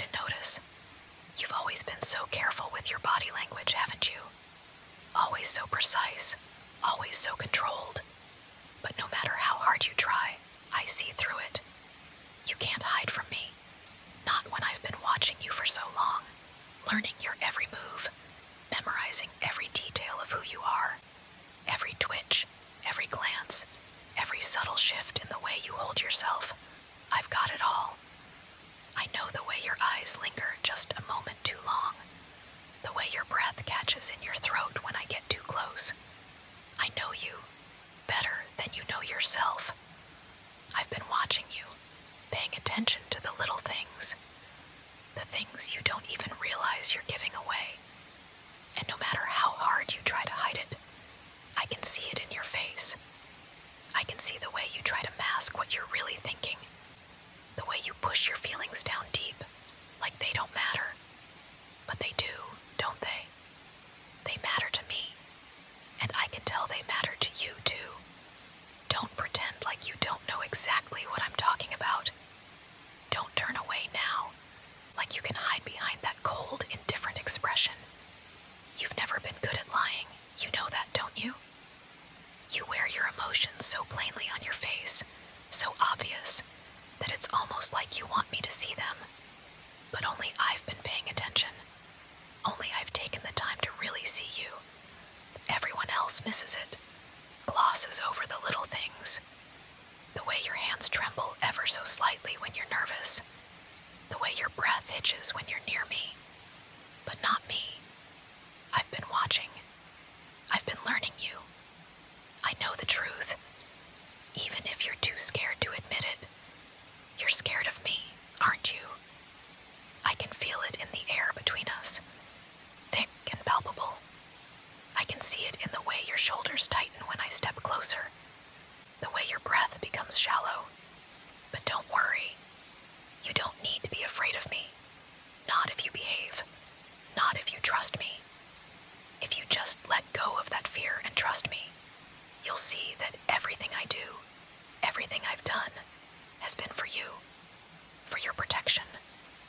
to notice. You've always been so careful with your body language, haven't you? Always so precise, always so controlled. But no matter how hard you try, I see through it. You can't hide from me. Not when I've been watching you for so long, learning your every move, memorizing every detail of who you are, every twitch, every glance, every subtle shift in the way you hold yourself. I've got it all. I know the way your eyes linger just a moment too long, the way your breath catches in your throat when I get too close. I know you better than you know yourself. I've been watching you, paying attention to the little things, the things you don't even realize you're giving away. And no matter how hard you try to hide it, I can see it in your face. I can see the way you try to mask what you're really thinking, the way you push your feelings down deep, like they don't matter. But they do, don't they? They matter to me, and I can tell they matter to you too. Don't pretend like you don't know exactly what I'm talking about. Don't turn away now, like you can hide behind that cold, indifferent expression. You've never been good at lying, you know that, don't you? You wear your emotions so plainly on your face, so obvious, that it's almost like you want me to see them. But only I've been paying attention. Only I've taken the time to really see you. Everyone else misses it, glosses over the little things. The way your hands tremble ever so slightly when you're nervous. The way your breath hitches when you're near me. But not me. I've been watching. I've been learning you. I know the truth, even if you're too scared to admit it. You're scared of me, aren't you? I can feel it in the air between us, thick and palpable. I can see it in the way your shoulders tighten when I step closer, the way your breath becomes shallow. But don't worry. You don't need to be afraid of me. Not if you behave. Not if you trust me. If you just let go of that fear and trust me, you'll see that everything I do, everything I've done, has been for you, for your protection,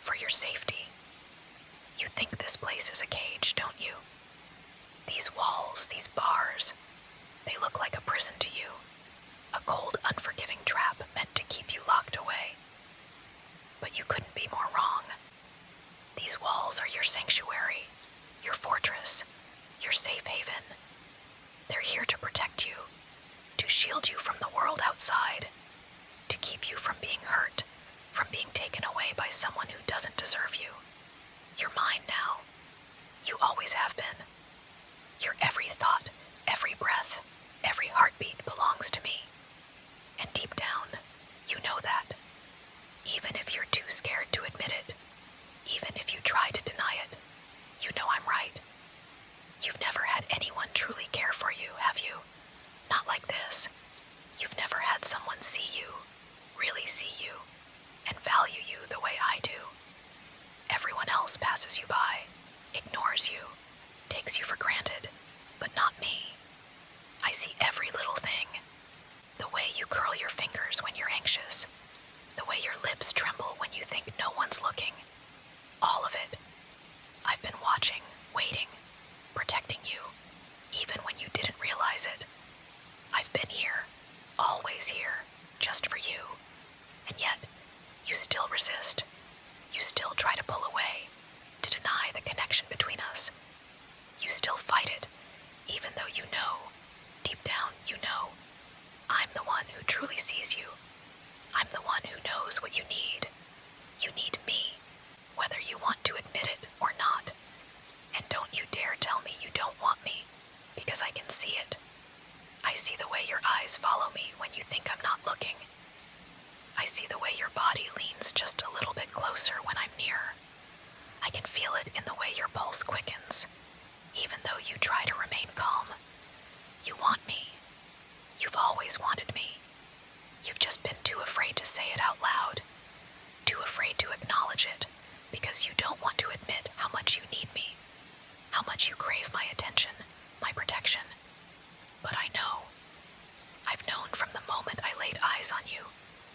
for your safety. You think this place is a cage, don't you? These walls, these bars, they look like a prison to you, a cold, unforgiving trap meant to keep you locked away. But you couldn't be more wrong. These walls are your sanctuary, your fortress, your safe haven. They're here to protect you, to shield you from the world outside, to keep you from being hurt, from being taken away by someone who doesn't deserve you. You're mine now. You always have been. Your every thought, every breath, every heartbeat belongs to me. And deep down, you know that. Even if you're too scared to admit it, even if you try to deny it, you know I'm right. You've never had anyone truly care for you, have you? Not like this. You've never had someone see you, really see you, and value you the way I do. Everyone else passes you by, ignores you, takes you for granted, but not me. I see every little thing. The way you curl your fingers when you're anxious, the way your lips tremble when you think no one's looking. All of it. I've been watching, waiting, protecting you, even when you didn't realize it. I've been here, always here, just for you. And yet, you still resist. You still try to pull away, to deny the connection between us. You still fight it, even though you know, deep down you know, I'm the one who truly sees you. I'm the one who knows what you need. You need me, whether you want to admit it or not. And don't you dare tell me you don't want me, because I can see it. I see the way your eyes follow me when you think I'm not looking. I see the way your body leans just a little bit closer when I'm near. I can feel it in the way your pulse quickens, even though you try to remain calm. You want me. You've always wanted me. You've just been too afraid to say it out loud, too afraid to acknowledge it, because you don't want to admit how much you need me, how much you crave my attention, my protection. But I know. I've known from the moment I laid eyes on you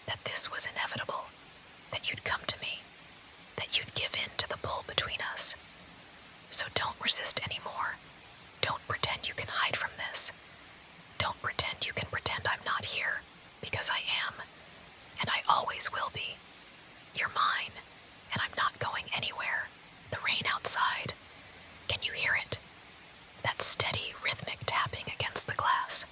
that this was inevitable, that you'd come to me, that you'd give resist anymore. Don't pretend you can hide from this. Don't pretend you can pretend I'm not here, because I am, and I always will be. You're mine, and I'm not going anywhere. The rain outside, can you hear it? That steady, rhythmic tapping against the glass.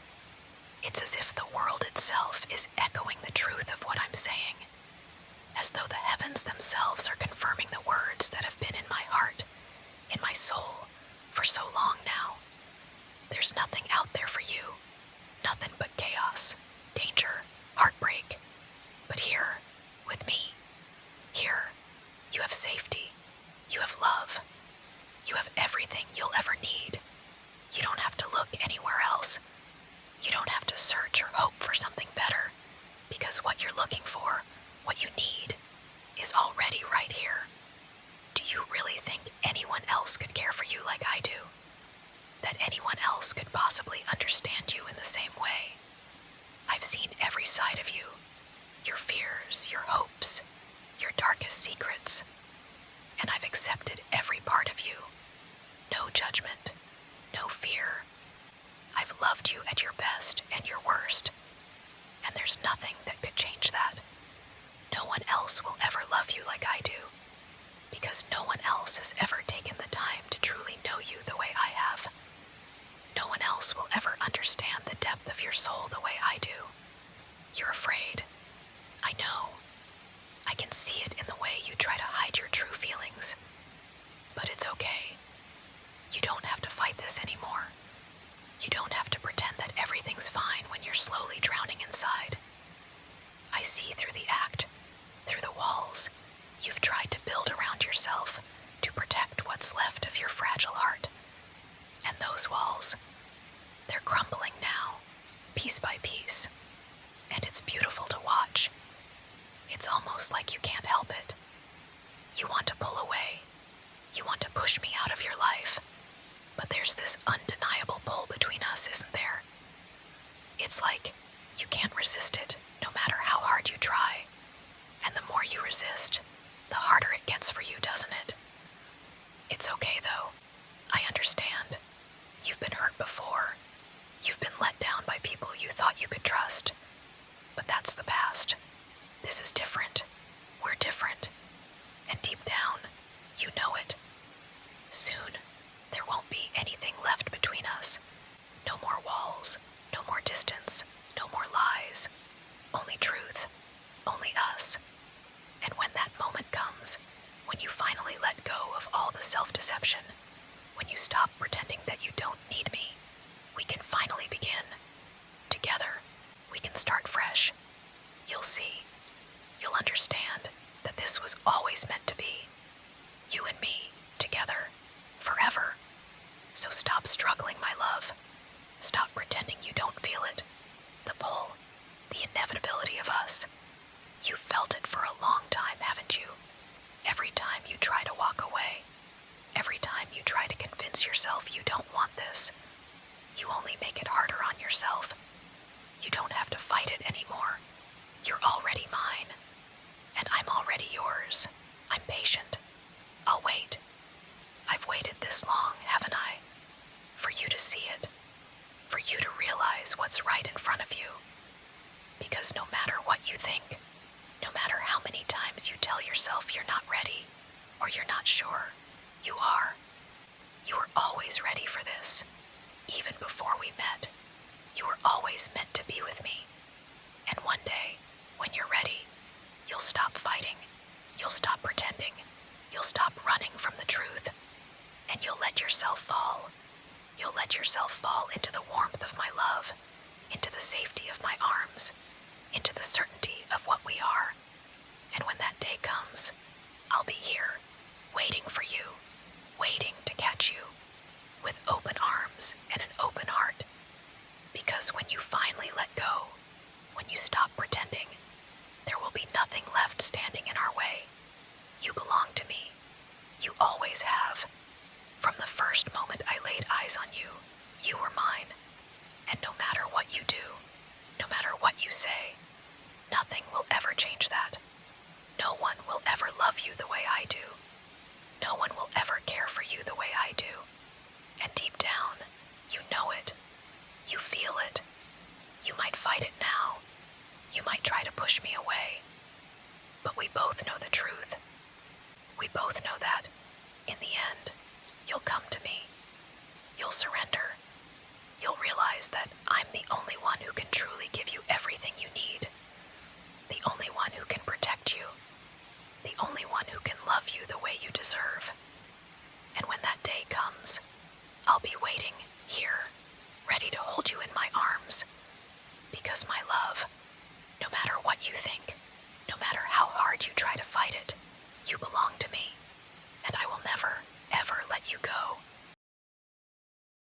It's as if the world itself is echoing the truth of what I'm saying, as though the heavens themselves are confirming the words that have been in my heart, in my soul, for so long now. There's nothing out there for you, nothing but chaos, danger, heartbreak. But here, with me, here, you have safety, you have love, you have everything you'll ever need. You don't have to look anywhere else. You don't have to search or hope for something better, because what you're looking for, what you need, is already right here. Do you really think anyone else could care for you like I do? That anyone else could possibly understand you in the same way? I've seen every side of you, your fears, your hopes, your darkest secrets, and I've accepted every part of you. No judgment, no fear. I've loved you at your best and your worst, and there's nothing that could change that. No one else will ever love you like I do, because no one else has ever taken the time to truly know you the way I have. No one else will ever understand the depth of your soul the way I do. You're afraid. I know. I can see it in the way you try to hide your true feelings. But it's okay. You don't have to fight this anymore. You don't have to pretend that everything's fine when you're slowly drowning inside. I see through the act, through the walls you've tried to build around yourself to protect what's left of your fragile heart. And those walls, they're crumbling now, piece by piece. And it's beautiful to watch. It's almost like you can't help it. You want to pull away. You want to push me out of your life. But there's this undeniable pull between us, isn't there? It's like you can't resist it, no matter how hard you try. And the more you resist, the harder it gets for you, doesn't it? It's okay, though. I understand. You've been hurt before. You've been let down by people you thought you could trust. But that's the past. This is different. We're different. And deep down, you know it. Soon, there won't be anything left between us. No more walls, no more distance, no more lies. Only truth, only us. And when that moment comes, when you finally let go of all the self-deception, when you stop pretending that you don't need me, we can finally begin. Together, we can start fresh. You'll see. You'll understand that this was always meant to be. You and me, together, forever. So stop struggling, my love. Stop pretending you don't feel it. The pull, the inevitability of us. You've felt it for a long time, haven't you? Every time you try to walk away, every time you try to convince yourself you don't want this, you only make it harder on yourself. You don't have to fight it anymore. You're already mine, and I'm already yours. I'm patient. I'll wait. I've waited this long, haven't I? For you to see it. For you to realize what's right in front of you. Because no matter what you think, no matter how many times you tell yourself you're not ready, or you're not sure, you are. You were always ready for this. Even before we met, you were always meant to be with me. And one day, when you're ready, you'll stop fighting. You'll stop pretending. You'll stop running from the truth. And you'll let yourself fall. You'll let yourself fall into the warmth of my love, into the safety of my arms, into the certainty of what we are. And when that day comes, I'll be here, waiting for you, waiting to catch you, with open arms and an open heart. Because when you finally let go, when you stop pretending, there will be nothing left standing in our way. You belong to me. You always have. From the first moment I laid eyes on you, you were mine. And no matter what you do, no matter what you say, nothing will ever change that. No one will ever love you the way I do. No one will ever care for you the way I do. both know that, in the end, you'll come to me. You'll surrender. You'll realize that I'm the only one who can truly give you everything you need. The only one who can protect you. The only one who can love you the way